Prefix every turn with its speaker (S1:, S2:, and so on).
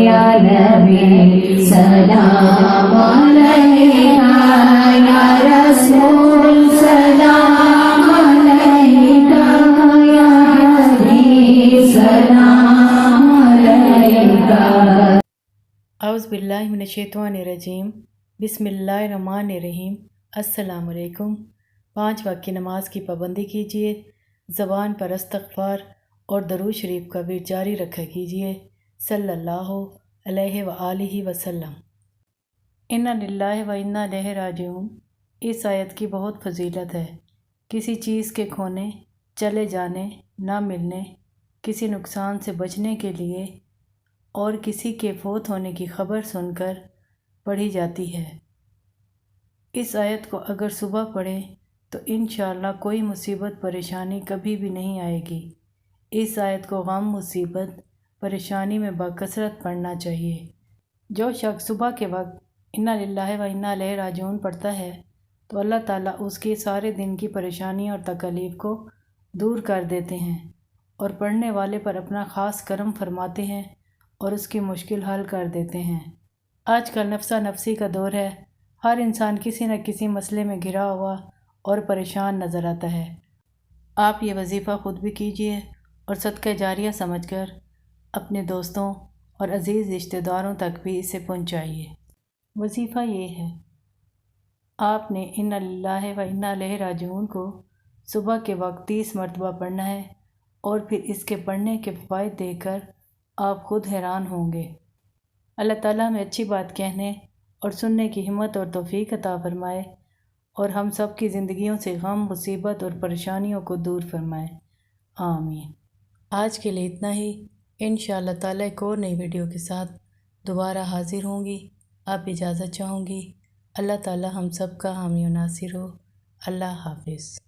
S1: या नबी सलाम अलैका या रसूल सलाम अलैका या हबीब सलाम अलैका।
S2: औज़ु बिल्लाहि मिनश्शैतानिर्रजीम बिस्मिल्लाहिर्रहमानिर्रहीम। अस्सलामु अलैकुम। 5 वक्त की नमाज की पाबंदी कीजिए। ज़बान पर इस्तग़फ़ार और दरूद शरीफ का विर्द जारी रखा कीजिए। सल्लल्लाहु अलैहि व आलिहि वसल्लम। इन्ना लिल्लाहि व इन्ना इलैहि राजिऊन। इस आयत की बहुत फजीलत है। किसी चीज़ के खोने, चले जाने, ना मिलने, किसी नुकसान से बचने के लिए और किसी के फौत होने की खबर सुनकर पढ़ी जाती है। इस आयत को अगर सुबह पढ़ें तो इंशाअल्लाह कोई मुसीबत परेशानी कभी भी नहीं आएगी। इस आयत को गम मुसीबत परेशानी में बकसरत पढ़ना चाहिए। जो शख्स सुबह के वक्त इन्ना लिल्लाहि व इन्ना इलैहि राजिऊन पढ़ता है तो अल्लाह ताला उसके सारे दिन की परेशानी और तकलीफ़ को दूर कर देते हैं और पढ़ने वाले पर अपना ख़ास करम फरमाते हैं और उसकी मुश्किल हल कर देते हैं। आजकल नफ्सा नफसी का दौर है। हर इंसान किसी न किसी मसले में घिरा हुआ और परेशान नज़र आता है। आप ये वजीफ़ा ख़ुद भी कीजिए और सदका जारिया समझकर अपने दोस्तों और अज़ीज़ रिश्तेदारों तक भी इसे पहुँचाइए। वजीफ़ा ये है, आपने इन्ना लिल्लाहि व इन्ना इलैहि राजिऊन को सुबह के वक्त 30 मरतबा पढ़ना है और फिर इसके पढ़ने के फ़वाइद देखकर आप ख़ुद हैरान होंगे। अल्लाह ताला हमें अच्छी बात कहने और सुनने की हिम्मत और तौफ़ीक अता फ़रमाए और हम सब की ज़िंदगियों से गम, मुसीबत और परेशानियों को दूर फरमाए। आमीन। आज के लिए इतना ही। इंशाअल्लाह ताला एक और नई वीडियो के साथ दोबारा हाज़िर होंगी। आप इजाज़त चाहूँगी। अल्लाह ताला हम सब का हामी और नासिर हो। अल्लाह हाफ़िज़।